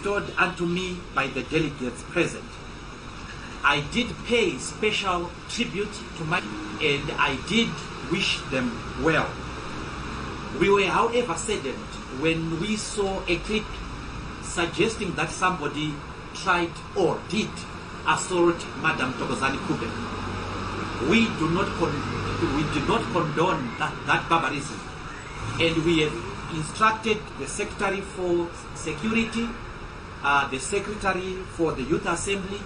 bestowed unto me by the delegates present. I did pay special tribute to my, and I did wish them well. We were, however, saddened when we saw a clip suggesting that somebody tried or did assault Madam Thokozani Kube. We do not condone that barbarism, and we have instructed the Secretary for Security, the Secretary for the Youth Assembly,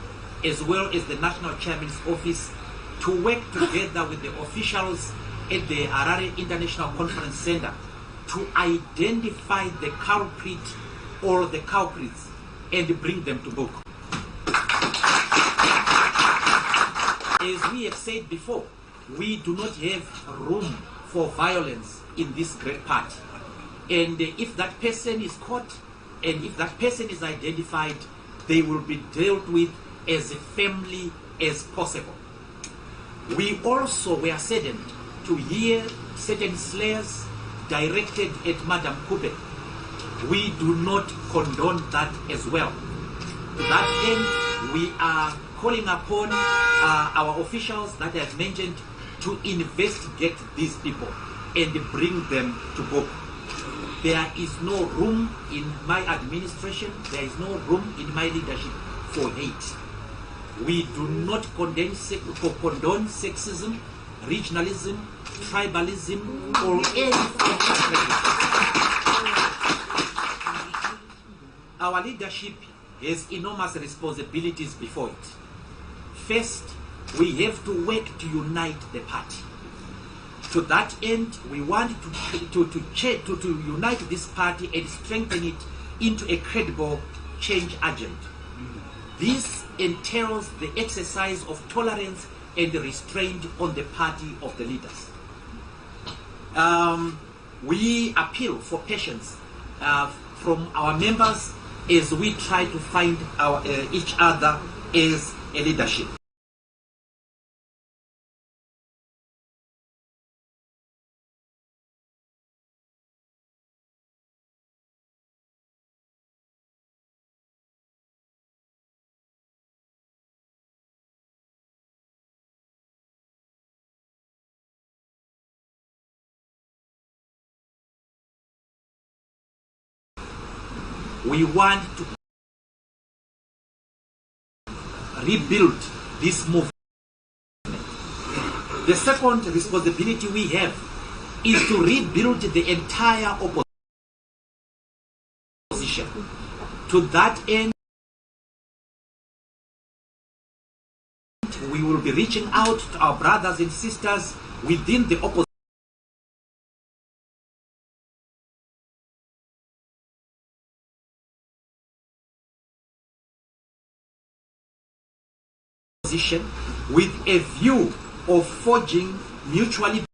as well as the National Chairman's Office, to work together with the officials at the Harare International Conference Center to identify the culprit or the culprits and bring them to book. As we have said before, we do not have room for violence in this great party. And if that person is caught and if that person is identified, they will be dealt with as firmly as possible. We also were saddened to hear certain slurs directed at Madam Kube. We do not condone that as well. To that end, we are calling upon our officials that I have mentioned to investigate these people and bring them to book. There is no room in my administration, there is no room in my leadership for hate. We do not condone sexism, regionalism, tribalism, or any form of prejudice. Our leadership has enormous responsibilities before it. First, we have to work to unite the party. To that end, we want to unite this party and strengthen it into a credible change agent. This entails the exercise of tolerance and restraint on the party of the leaders. We appeal for patience from our members as we try to find each other as a leadership. We want to rebuild this movement. The second responsibility we have is to rebuild the entire opposition. To that end, we will be reaching out to our brothers and sisters within the opposition with a view of forging mutually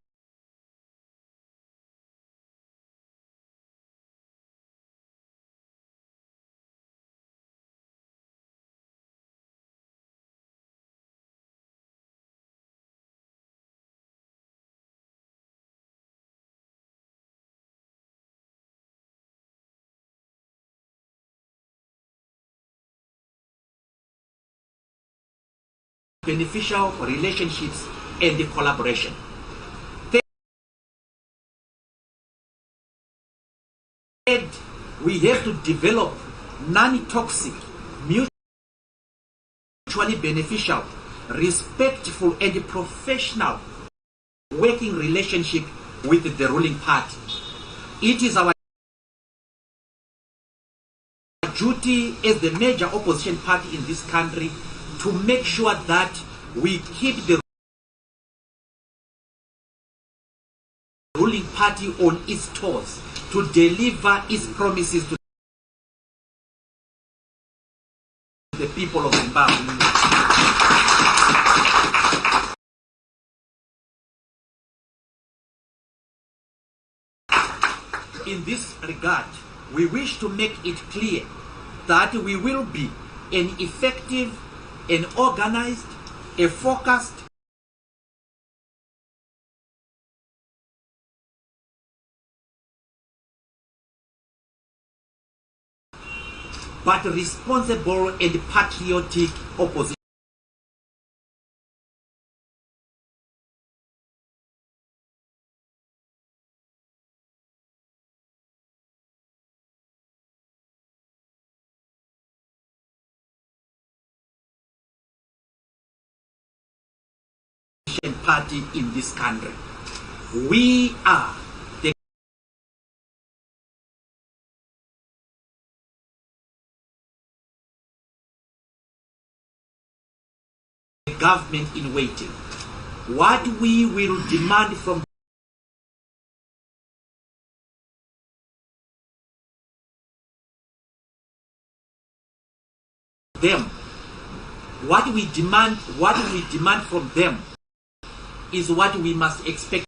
beneficial relationships and the collaboration. Third, we have to develop non-toxic, mutually beneficial, respectful and professional working relationship with the ruling party. It is our duty as the major opposition party in this country to make sure that we keep the ruling party on its toes to deliver its promises to the people of Zimbabwe. In this regard, we wish to make it clear that we will be an effective, an organized, a focused, but responsible and patriotic opposition. Party in this country. We are the government in waiting. What we will demand from them, what we demand from them is what we must expect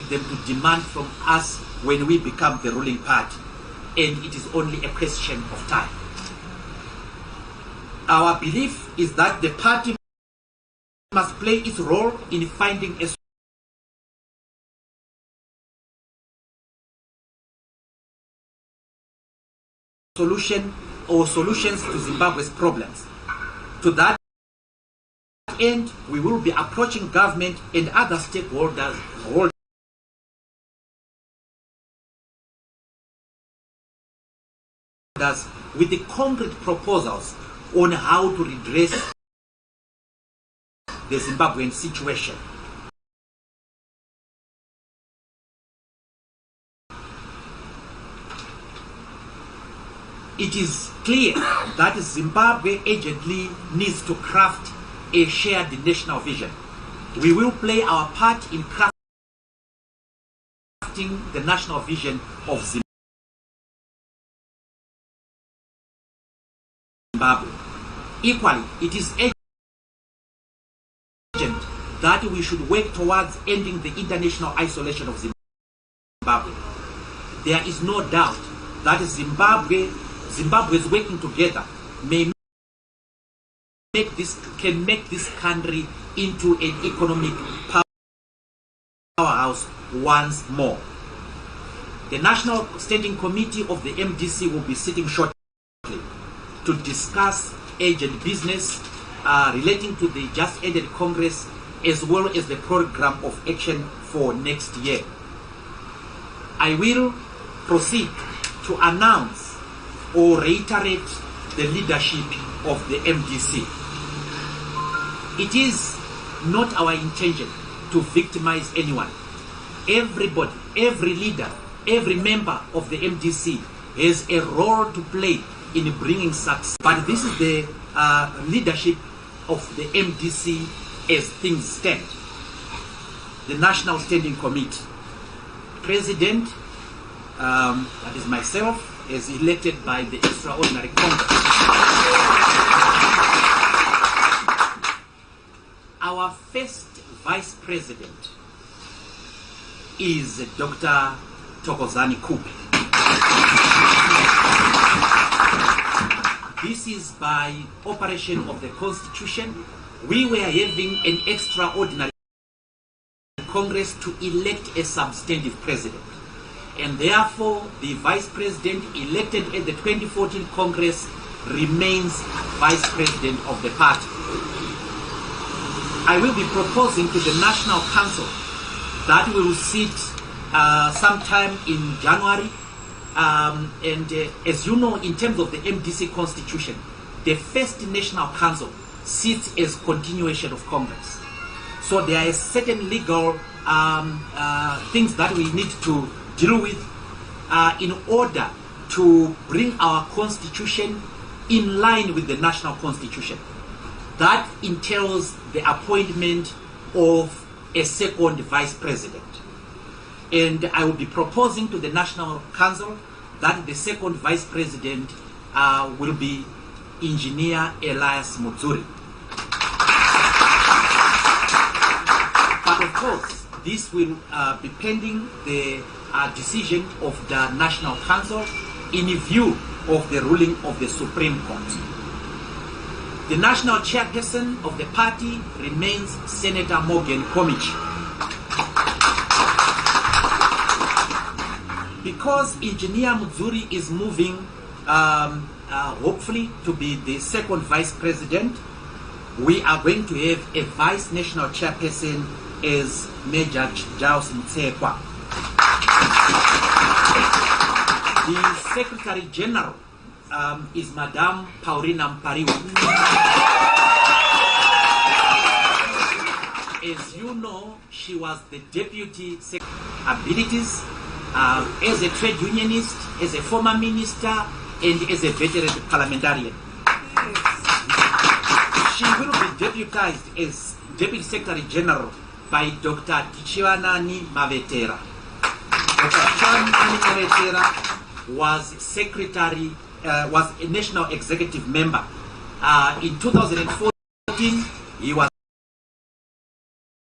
them to demand from us when we become the ruling party, and it is only a question of time. Our belief is that the party must play its role in finding a solution or solutions to Zimbabwe's problems. To that end, we will be approaching government and other stakeholders with the concrete proposals on how to redress the Zimbabwean situation. It is clear that Zimbabwe urgently needs to craft a shared national vision. We will play our part in crafting the national vision of Zimbabwe. Equally, it is urgent that we should work towards ending the international isolation of Zimbabwe. There is no doubt that Zimbabwe's working together can make this country into an economic powerhouse once more. The National Standing Committee of the MDC will be sitting shortly to discuss urgent business relating to the just ended Congress, as well as the program of action for next year. I will proceed to announce or reiterate the leadership of the MDC. It is not our intention to victimize anyone. Everybody, every leader, every member of the MDC has a role to play in bringing success. But this is the leadership of the MDC as things stand. The National Standing Committee. President, that is myself, is elected by the Extraordinary Congress. Our first Vice President is Dr. Thokozani Kupe. This is by operation of the Constitution. We were having an extraordinary Congress to elect a substantive president. And therefore, the Vice President elected at the 2014 Congress remains Vice President of the party. I will be proposing to the National Council that we will sit sometime in January. As you know, in terms of the MDC Constitution, the first National Council sits as continuation of Congress. So there are certain legal things that we need to deal with in order to bring our Constitution in line with the National Constitution. That entails the appointment of a second Vice President. And I will be proposing to the National Council that the second Vice President will be Engineer Elias Mwonzora. But of course, this will be pending the decision of the National Council in view of the ruling of the Supreme Court. The national chairperson of the party remains Senator Morgan Komich. Because Engineer Muzuri is moving, hopefully, to be the second vice president, we are going to have a vice national chairperson as Major Giles Mutsekwa. The Secretary General is Madame Paulina Mpariwa. As you know, she was the Deputy Secretary. Abilities as a trade unionist, as a former minister, and as a veteran parliamentarian. She will be deputized as Deputy Secretary General by Dr. Tichiwanani Mavetera. Dr. Tichiwanani Mavetera was was a national executive member. In 2014, he was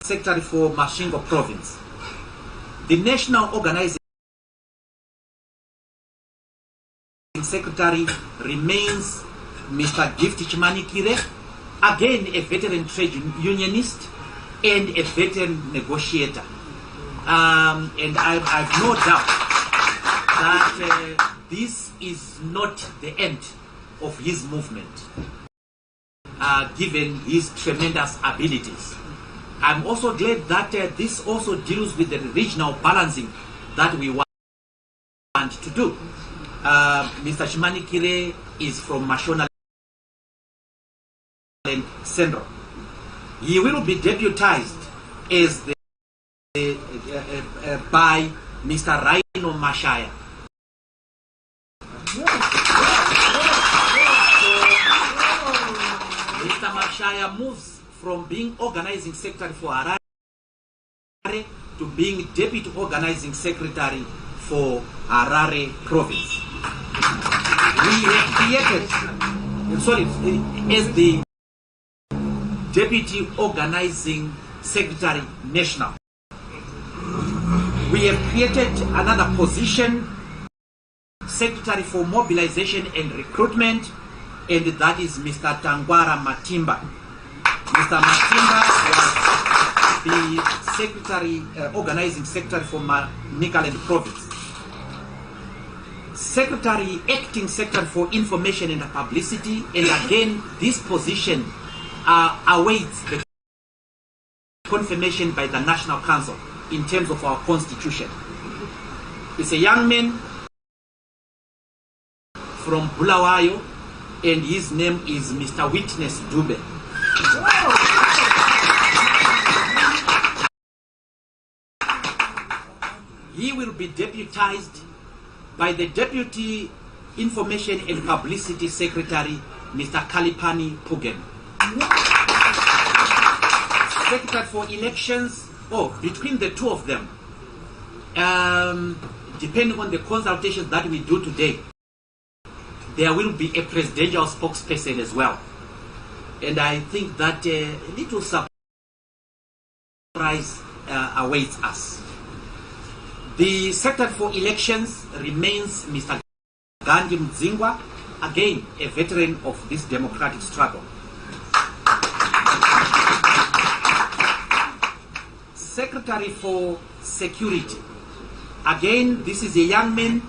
Secretary for Mashingo Province. The national organizing secretary remains Mr. Gift Chimanikire, again a veteran trade unionist and a veteran negotiator. And I've no doubt that this is not the end of his movement, given his tremendous abilities. I'm also glad that this also deals with the regional balancing that we want to do. Mr. Chimanikire is from Mashona and Central. He will be deputized as by Mr. Rhino Mashaya. Mr. Mashaya moves from being organizing secretary for Harare to being deputy organizing secretary for Harare province. We have created, as the deputy organizing secretary national, we have created another position, secretary for mobilization and recruitment, and that is Mr. Tangwara Matimba. Mr. Matimba was the secretary, organizing secretary for Nikaland province. Acting secretary for information and publicity, and again this position awaits the confirmation by the National Council in terms of our constitution. It's a young man from Bulawayo, and his name is Mr. Witness Dube. He will be deputized by the Deputy Information and Publicity Secretary, Mr. Kalipani Pugen. Secretary for Elections, between the two of them, depending on the consultations that we do today, there will be a presidential spokesperson as well. And I think that a little surprise awaits us. The Secretary for Elections remains Mr. Gandhi Mzingwa, again a veteran of this democratic struggle. Secretary for Security, again this is a young man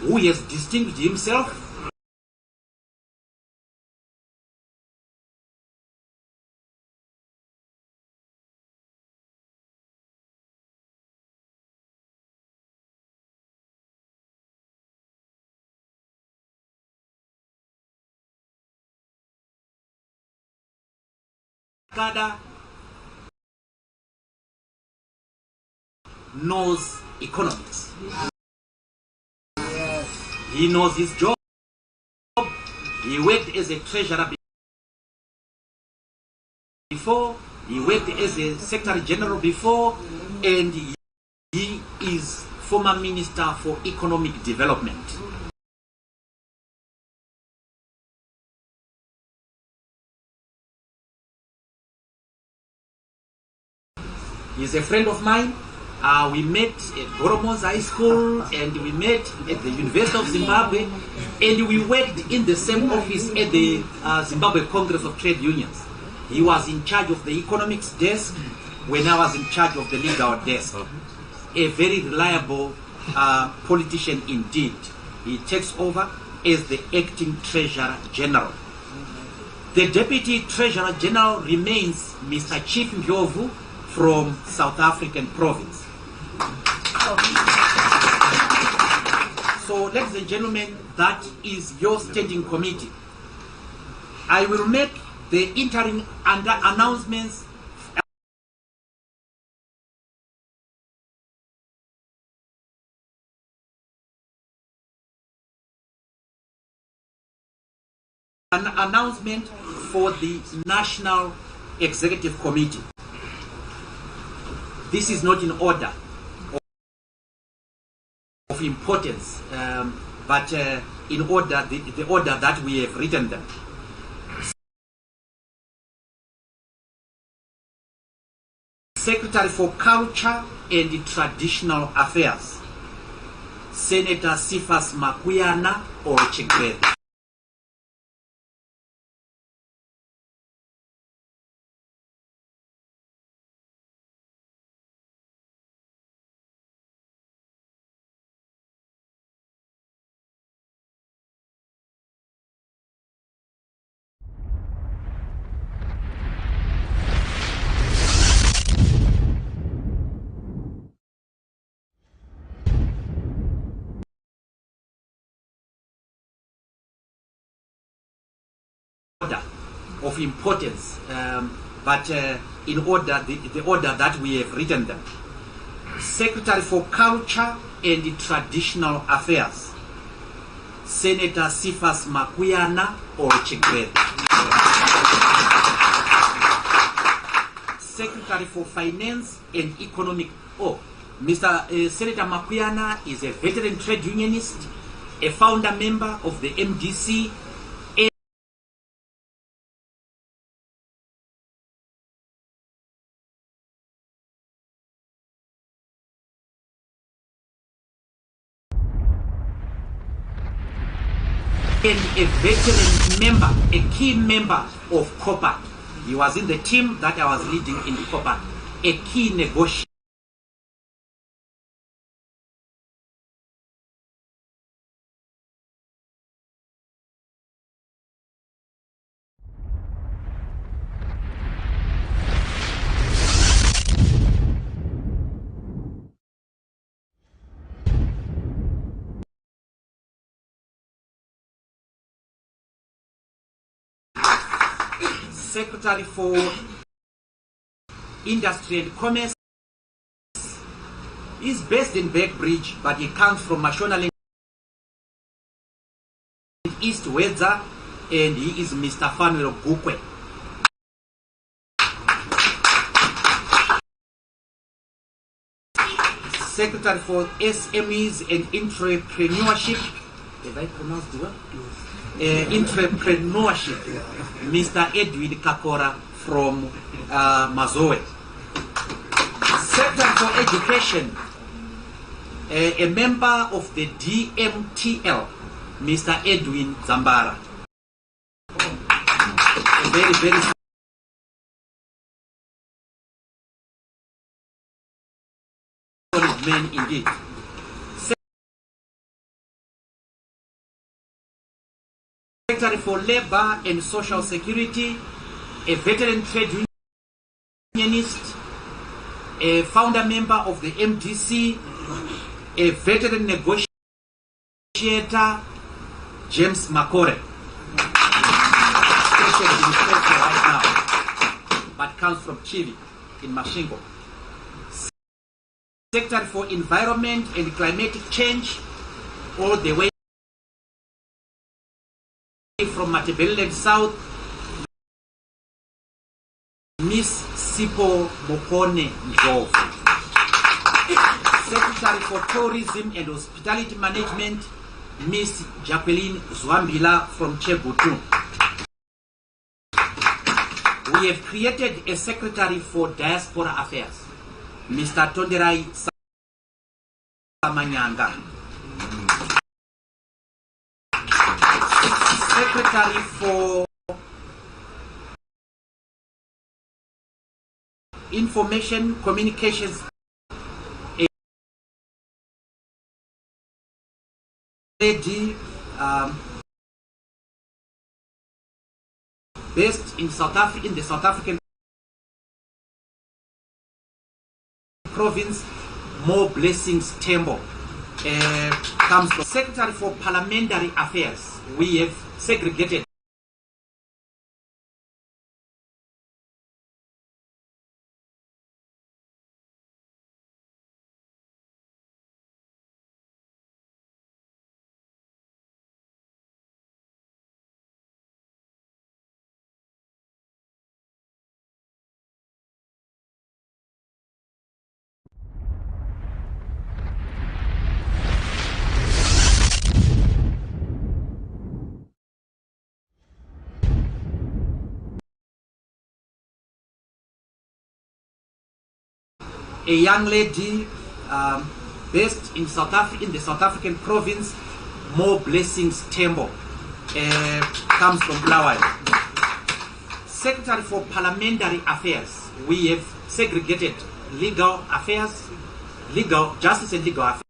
who has distinguished himself knows economics. Yes. He knows his job. He worked as a treasurer before. He worked as a secretary general before, and he is former minister for economic development. He's a friend of mine. We met at Goromos High School, and we met at the University of Zimbabwe, and we worked in the same office at the Zimbabwe Congress of Trade Unions. He was in charge of the economics desk when I was in charge of the legal desk. A very reliable politician indeed. He takes over as the acting Treasurer General. The Deputy Treasurer General remains Mr. Chief Ndlovu from South African province. So, ladies and gentlemen, that is your standing committee. I will make the interim announcements an announcement for the National Executive Committee. This is not in order of importance, but in order the order that we have written them. Secretary for Culture and Traditional Affairs, Senator Sifas Makuyana or Chigwede. Of importance, but in order the order that we have written them. Secretary for Culture and Traditional Affairs, Senator Sifas Makuyana or Chigwede. Secretary for Finance and Economic. Mr. Senator Makuyana is a veteran trade unionist, a founder member of the MDC and a veteran member, a key member of COPA. He was in the team that I was leading in COPA, a key negotiator. Secretary for Industry and Commerce is based in Beckbridge, but he comes from Mashonaland East Wedza, and he is Mr. Fanuel Gukwe. Secretary for SMEs and Entrepreneurship, have I pronounced well? Entrepreneurship, Mr. Edwin Kakora from Mazoe. Secretary for Education, a member of the DMTL, Mr. Edwin Zambara. A very, very solid man indeed. Secretary for Labor and Social Security, a veteran trade unionist, a founder member of the MDC, a veteran negotiator, James Makore. Station in right now, but comes from Chile in Mashingo. Secretary for Environment and Climatic Change, all the way from Matebeleland South, Miss Sipo Mokone Ndlovu. Secretary for Tourism and Hospitality Management, Miss Jacqueline Zwambila from Chebutu. We have created a Secretary for Diaspora Affairs, Mr. Tonderai Manyanga, Secretary for Information Communications, lady based in South Africa, in the South African province. More blessings, Tembo. Comes from Secretary for Parliamentary Affairs. We have segregated a young lady based in South Africa, in the South African province. More blessings, Tembo. Comes from Blawa. Secretary for Parliamentary Affairs. We have segregated legal affairs, legal justice and legal affairs.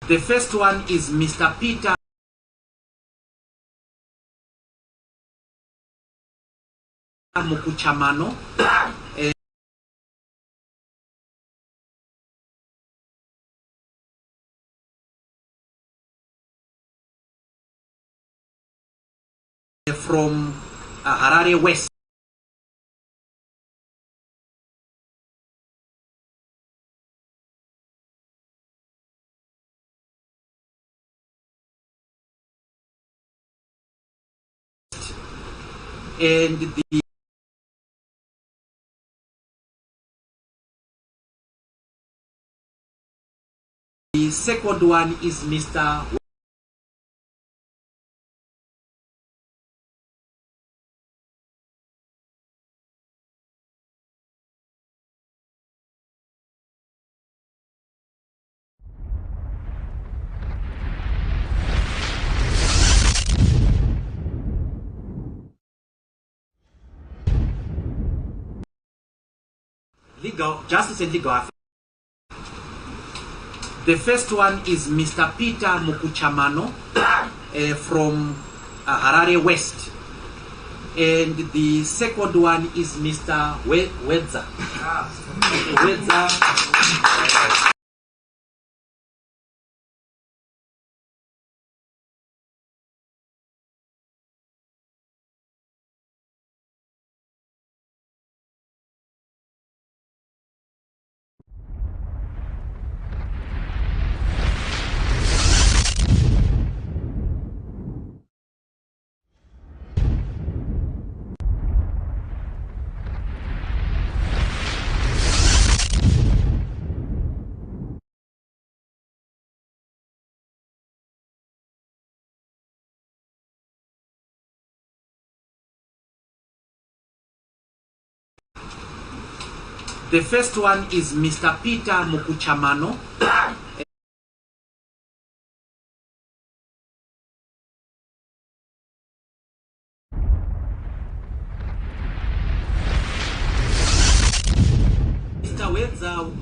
The first one is Mr. Peter Mukuchamano, from Harare West. And the second one is Mr. Legal Justice and Legal Affairs. The first one is Mr. Peter Mukuchamano from Harare West. And the second one is Mr. Mwonzora. The first one is Mr. Peter Mukuchamano Mr. Mwonzora.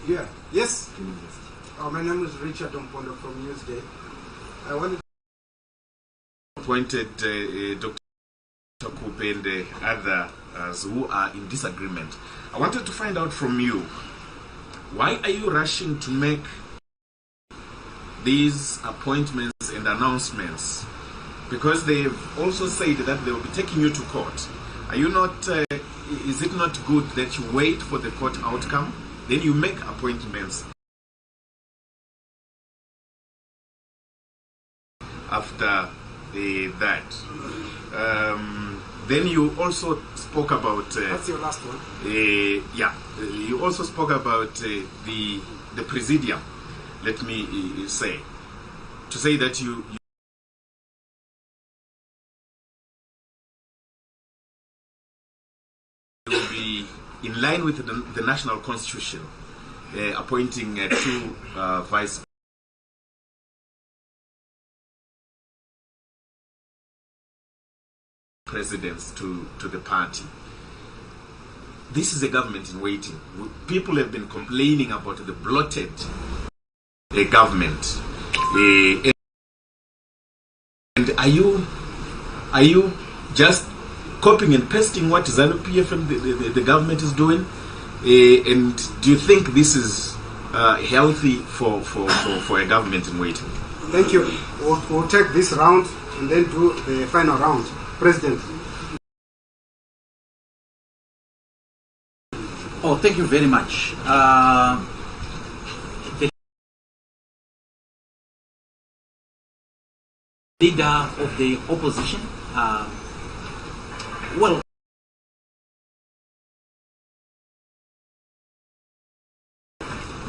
Yeah. Yes. My name is Richard Ompondo from Newsday. I wanted appointed Dr. Kupe and others who are in disagreement. I wanted to find out from you, why are you rushing to make these appointments and announcements? Because they've also said that they will be taking you to court. Are you not, is it not good that you wait for the court outcome, then you make appointments after that? Then you also spoke about... what's your last one? You also spoke about the presidium, let me say. To say that you will be in line with the national constitution, appointing two vice presidents to the party. This is a government in waiting. People have been complaining about the bloated government. And are you just copying and pasting what ZANU-PF and the government is doing? And do you think this is healthy for a government in waiting? Thank you. We'll take this round and then do the final round. President. Oh, thank you very much. The leader of the opposition, well,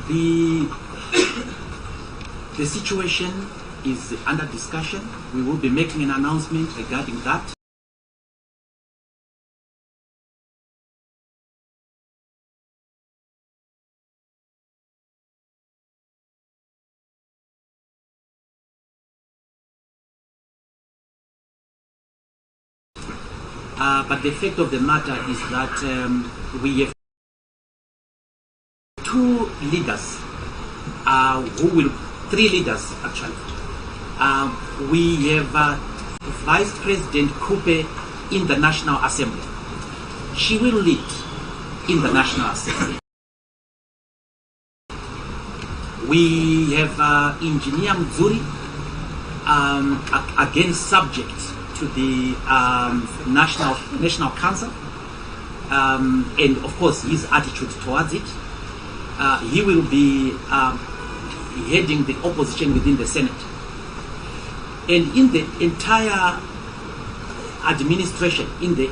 the situation is under discussion. We will be making an announcement regarding that. But the fact of the matter is that we have two leaders, three leaders actually. We have Vice President Kupe in the National Assembly. She will lead in the National Assembly. We have Engineer Mwonzora, again subject to the National Council, and of course his attitude towards it. He will be heading the opposition within the Senate. And in the entire administration, in the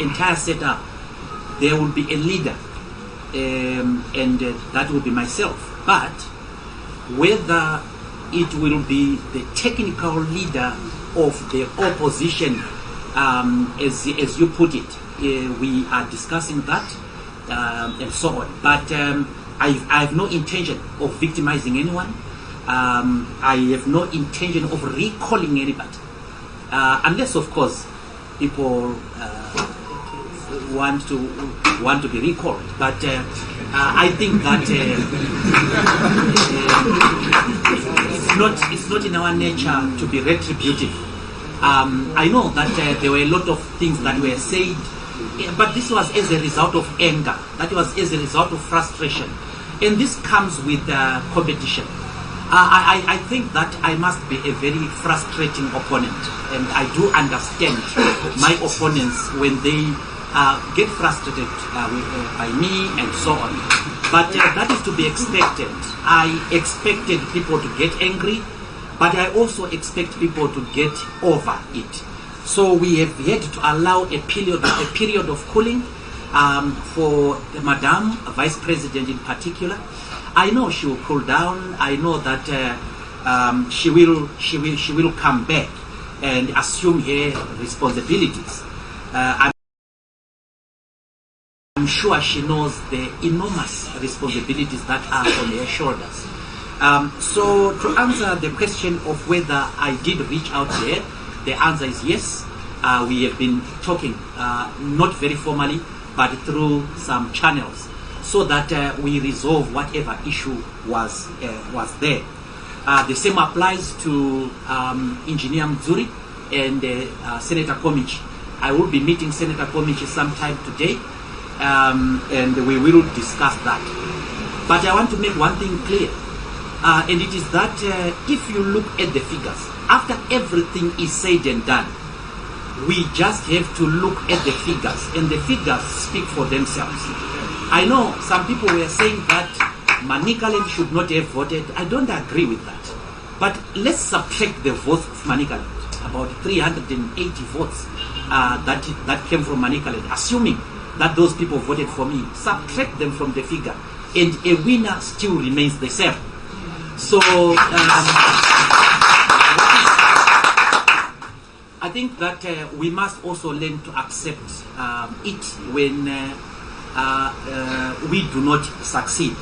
entire setup, there will be a leader, and that will be myself. But whether it will be the technical leader of the opposition, as you put it, we are discussing that, and so on. But I have no intention of victimizing anyone. I have no intention of recalling anybody, unless, of course, people want to be recalled. But I think that it's not in our nature to be retributive. I know that there were a lot of things that were said, but this was as a result of anger. That was as a result of frustration, and this comes with competition. I think that I must be a very frustrating opponent, and I do understand my opponents when they get frustrated by me and so on. But that is to be expected. I expected people to get angry, but I also expect people to get over it. So we have had to allow a period of cooling for the Madam Vice President in particular. I know she will cool down. I know that she will come back and assume her responsibilities. I'm sure she knows the enormous responsibilities that are on her shoulders. So to answer the question of whether I did reach out to her, the answer is yes. We have been talking, not very formally, but through some channels. so that we resolve whatever issue was there. The same applies to Engineer Mzuri and Senator Komichi. I will be meeting Senator Komichi sometime today, and we will discuss that. But I want to make one thing clear, and it is that if you look at the figures, after everything is said and done, we just have to look at the figures, and the figures speak for themselves. I know some people were saying that Manicaland should not have voted. I don't agree with that. But let's subtract the votes of Manicaland, about 380 votes that came from Manicaland, assuming that those people voted for me. Subtract them from the figure, and a winner still remains the same. So I think that we must also learn to accept it when we do not succeed.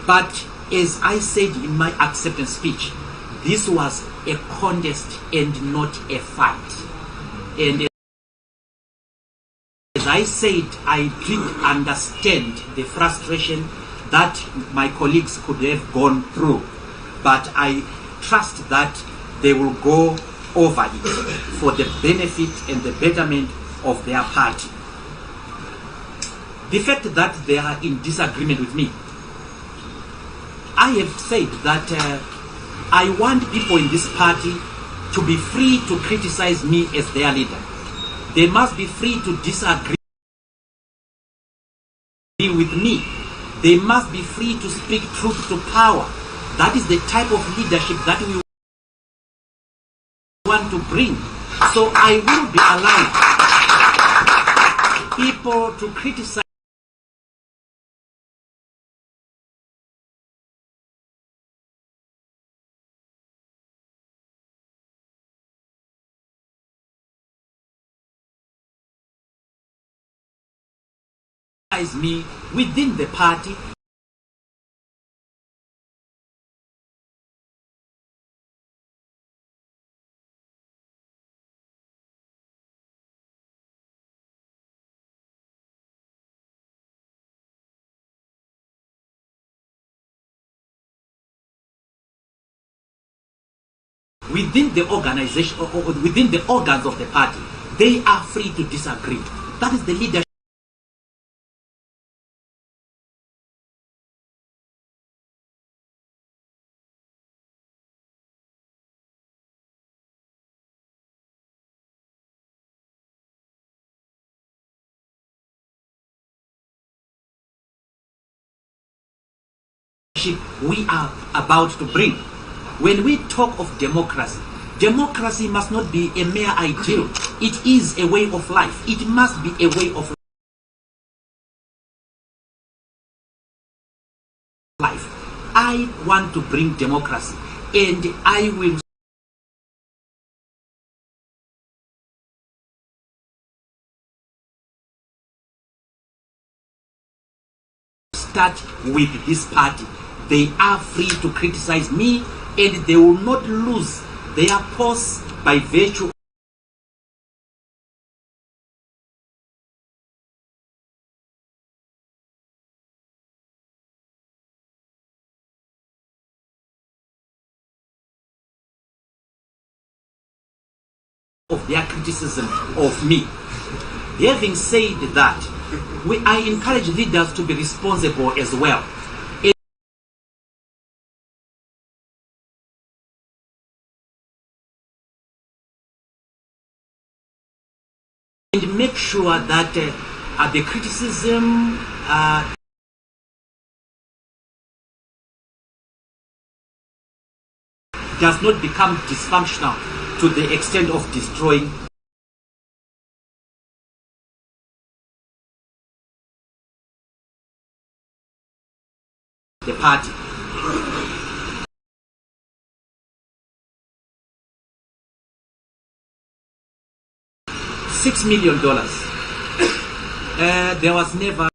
But as I said in my acceptance speech, this was a contest and not a fight. And as I said, I did understand the frustration that my colleagues could have gone through. But I trust that they will go over it for the benefit and the betterment of their party. The fact that they are in disagreement with me, I have said that I want people in this party to be free to criticize me as their leader. They must be free to disagree with me. They must be free to speak truth to power. That is the type of leadership that we want to bring. So I will be allowing people to criticize me within the party. Within the organization or within the organs of the party, they are free to disagree. That is the leadership. We are about to bring. When we talk of democracy, democracy must not be a mere ideal. It is a way of life. It must be a way of life. I want to bring democracy, and I will start with this party. They are free to criticize me, and they will not lose their posts by virtue of their criticism of me. Having said that, I encourage leaders to be responsible as well. And make sure that the criticism does not become dysfunctional to the extent of destroying the party. $6 million. There was never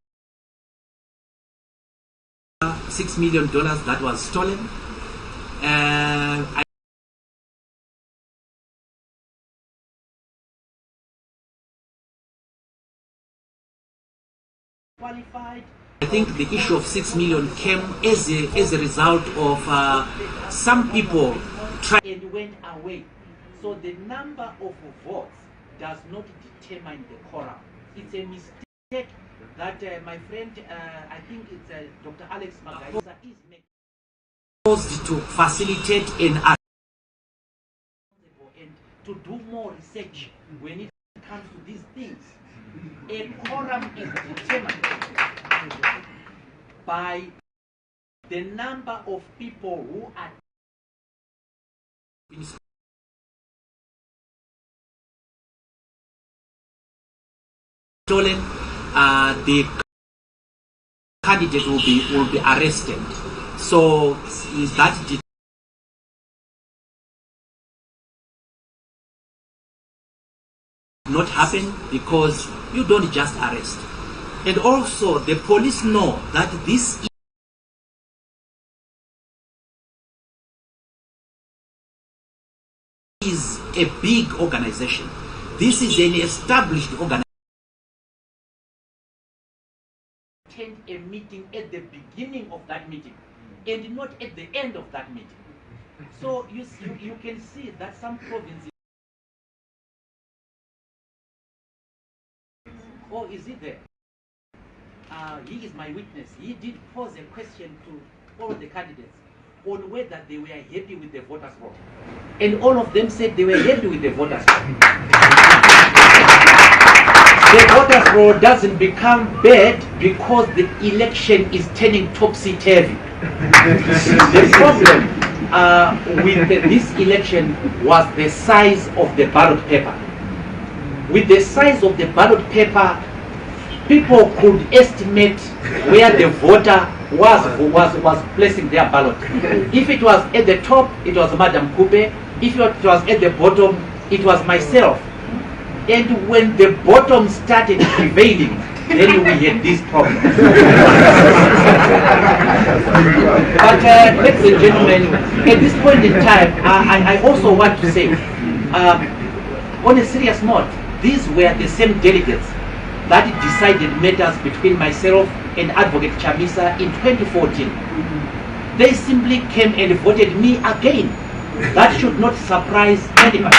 $6 million that was stolen. I qualified I think the issue of 6 million came as a result of some people tried and went away. So the number of votes does not determine the quorum. It's a mistake that my friend, I think it's Dr. Alex Magaisa is making to facilitate and to do more research when it comes to these things. A quorum is determined by the number of people who are stolen. The candidate will be arrested. So that did not happen because you don't just arrest. And also the police know that this is a big organization. This is an established organization. Attend a meeting at the beginning of that meeting and not at the end of that meeting. So you can see that some provinces. Oh, is he there? He is my witness. He did pose a question to all the candidates on whether they were happy with the voters' roll. And all of them said they were happy with the voters' roll. The voters' roll doesn't become bad because the election is turning topsy-turvy. The problem with this election was the size of the ballot paper. With the size of the ballot paper, people could estimate where the voter was placing their ballot. If it was at the top, it was Madam Coupe. If it was at the bottom, it was myself. And when the bottom started prevailing, then we had this problem. But ladies and gentlemen, at this point in time, I also want to say, on a serious note, these were the same delegates that decided matters between myself and Advocate Chamisa in 2014. They simply came and voted me again. That should not surprise anybody.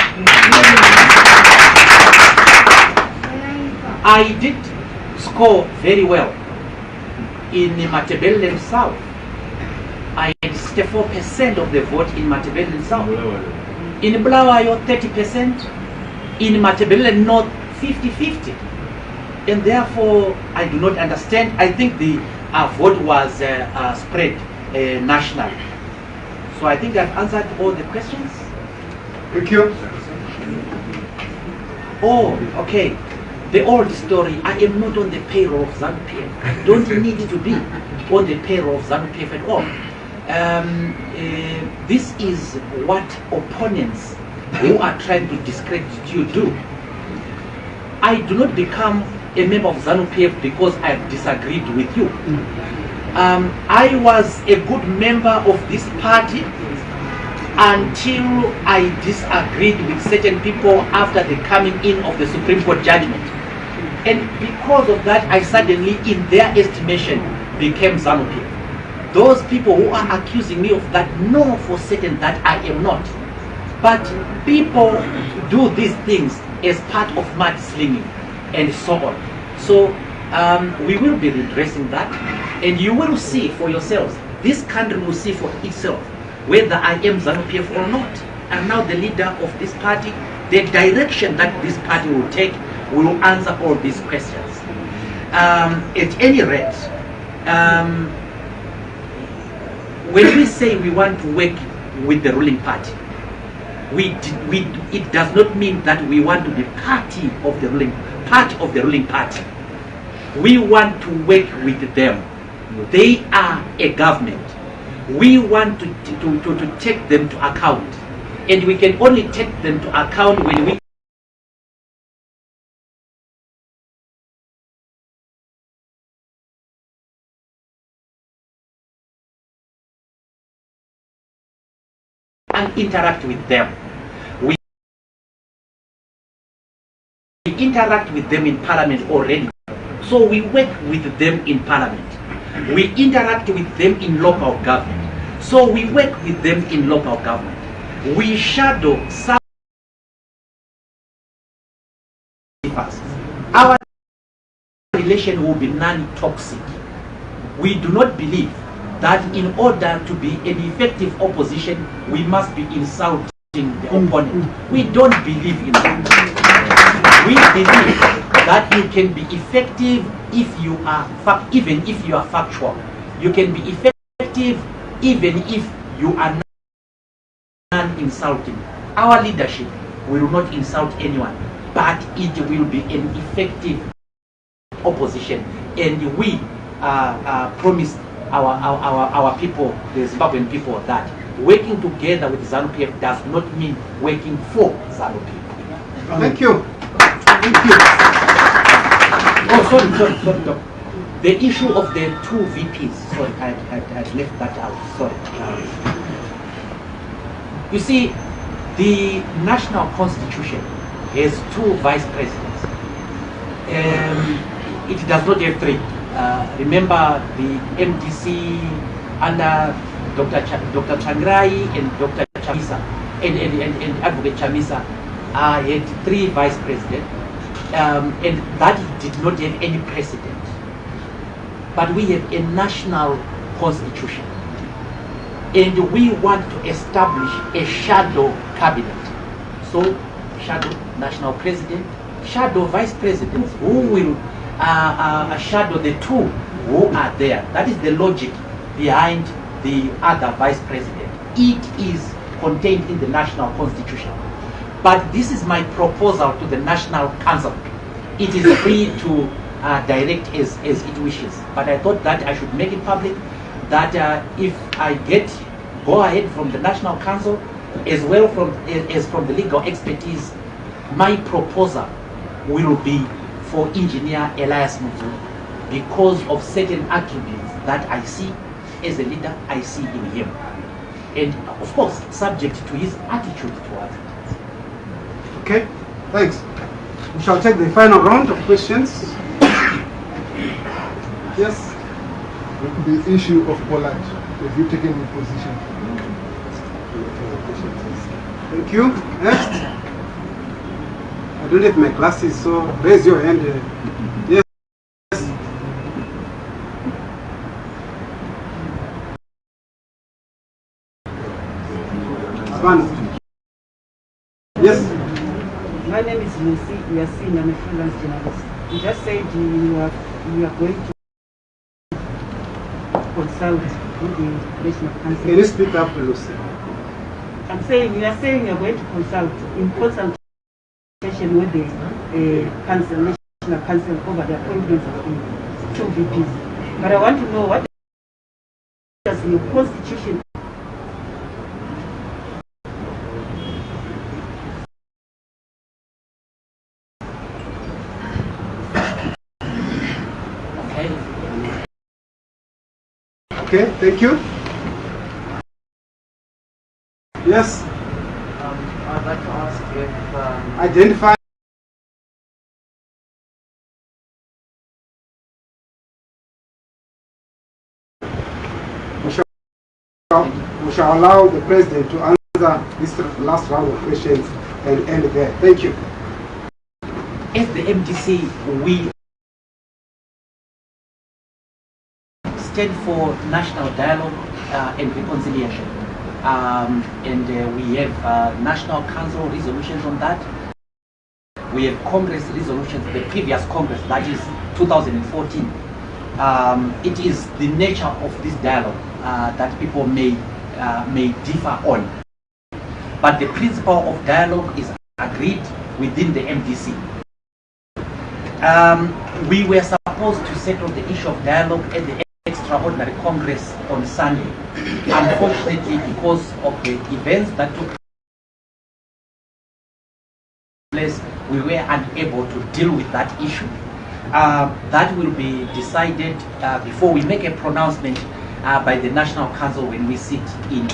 I did score very well in Matabeleland South. I had 64% of the vote in Matabeleland South. In Bulawayo, 30%. In Matabeleland North, 50-50. And therefore, I do not understand. I think the vote was spread nationally. So I think I've answered all the questions. Thank you. Oh, okay. The old story, I am not on the payroll of ZANU-PF. Don't need to be on the payroll of ZANU-PF at all. This is what opponents who are trying to discredit you do. I do not become a member of ZANU-PF because I have disagreed with you. I was a good member of this party until I disagreed with certain people after the coming in of the Supreme Court judgment. And because of that, I suddenly, in their estimation, became ZANU-PF. Those people who are accusing me of that know for certain that I am not. But people do these things as part of mudslinging and so on. So we will be redressing that, and you will see for yourselves. This country will see for itself whether I am ZANU-PF or not. I'm now the leader of this party. The direction that this party will take will answer all these questions. At any rate, when we say we want to work with the ruling party, it does not mean that we want to be part of the ruling party. We want to work with them. They are a government. We want to take them to account, and we can only take them to account when we and interact with them. We interact with them in parliament already. So we work with them in parliament. We interact with them in local government. So we work with them in local government. We shadow some. Our relation will be non-toxic. We do not believe that in order to be an effective opposition, we must be insulting the opponent. We don't believe in that. We believe that you can be effective if you are even if you are factual. You can be effective even if you are non-insulting. Our leadership will not insult anyone, but it will be an effective opposition, and we promise our people, the Zimbabwean people, that working together with ZANU-PF does not mean working for ZANU-PF. Thank you. Thank you. Oh, sorry. The issue of the two VPs. Sorry, I left that out. Sorry. You see, the national constitution has two vice presidents. It does not have three. Remember the MDC under Dr. Changrai and Dr. Chamisa and Advocate Chamisa had three vice presidents, and that did not have any precedent. But we have a national constitution, and we want to establish a shadow cabinet. So, shadow national president, shadow vice presidents who will shadow the two who are there. That is the logic behind the other vice president. It is contained in the national constitution. But this is my proposal to the National Council. It is free to direct as it wishes. But I thought that I should make it public that if I get go ahead from the National Council as well as from the legal expertise, my proposal will be for Engineer Elias Mwonzora because of certain attributes that I see as a leader, I see in him. And of course, subject to his attitude towards it. Okay, thanks. We shall take the final round of questions. Yes? The issue of Poland, have you taken a position? Thank you. Next. I don't have my glasses, so raise your hand. Yes. Yes. My name is Lucy Yasin. I'm a freelance journalist. You just said you are going to consult with the National Council. Can you speak up, Lucy? I'm saying you are saying you are going to consult in consultation with the National Council over the appointments of the two VPs. But I want to know what does your constitution Okay, thank you. Yes. I'd like to ask if Identify. We shall allow the President to answer this last round of questions and end there. Thank you. As the MDC, we stand for national dialogue and reconciliation. We have National Council resolutions on that. We have Congress resolutions, the previous Congress, that is 2014. It is the nature of this dialogue that people may differ on. But the principle of dialogue is agreed within the MDC. We were supposed to settle the issue of dialogue at the extraordinary Congress on Sunday. Unfortunately, because of the events that took place, we were unable to deal with that issue. That will be decided before we make a pronouncement by the National Council when we sit in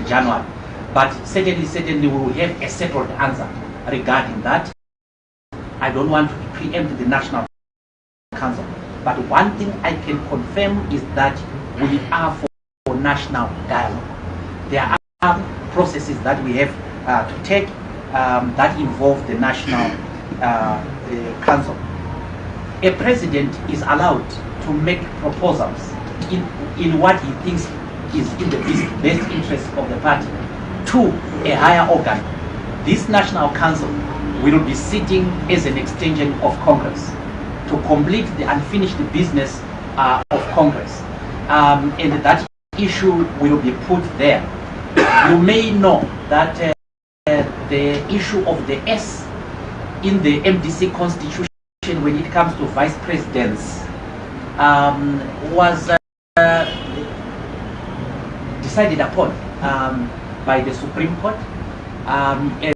January. But certainly we will have a settled answer regarding that. I don't want to preempt the National Council. But one thing I can confirm is that we are for national dialogue. There are processes that we have to take that involve the National Council. A president is allowed to make proposals in what he thinks is in the best interest of the party to a higher organ. This National Council will be sitting as an extension of Congress to complete the unfinished business of Congress. And that issue will be put there. You may know that the issue of the S in the MDC constitution when it comes to vice presidents was decided upon by the Supreme Court, and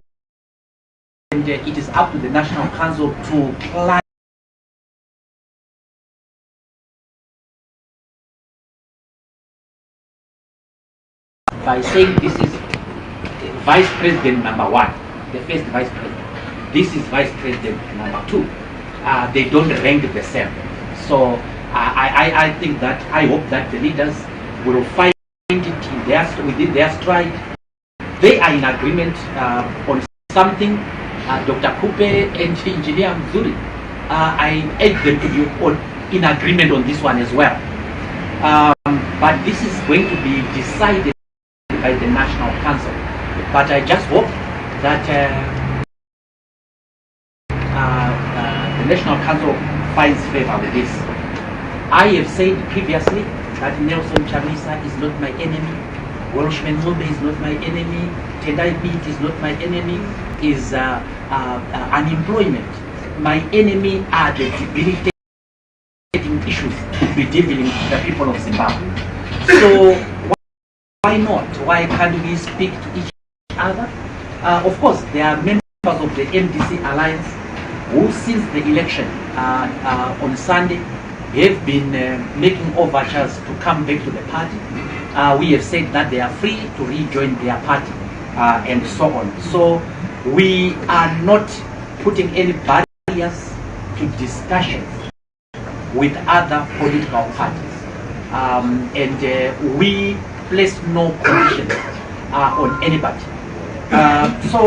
it is up to the National Council to clarify by saying this is Vice President number 1, the first Vice President. This is Vice President number 2. They don't rank the same. So I think that, I hope that the leaders will find it within their stride. They are in agreement on something. Dr. Kupe and Engineer Mzuri, I urge them to be in agreement on this one as well. But this is going to be decided by the National Council. But I just hope that the National Council finds favor with this. I have said previously that Nelson Chamisa is not my enemy, Welshman Mube is not my enemy, Tendai Beat is not my enemy, is unemployment. My enemy are the debilitating issues bedeviling the people of Zimbabwe. So why not? Why can't we speak to each other? Of course, there are members of the MDC Alliance who, since the election on Sunday, have been making overtures to come back to the party. We have said that they are free to rejoin their party and so on. So we are not putting any barriers to discussions with other political parties. And we place no conditions on anybody. So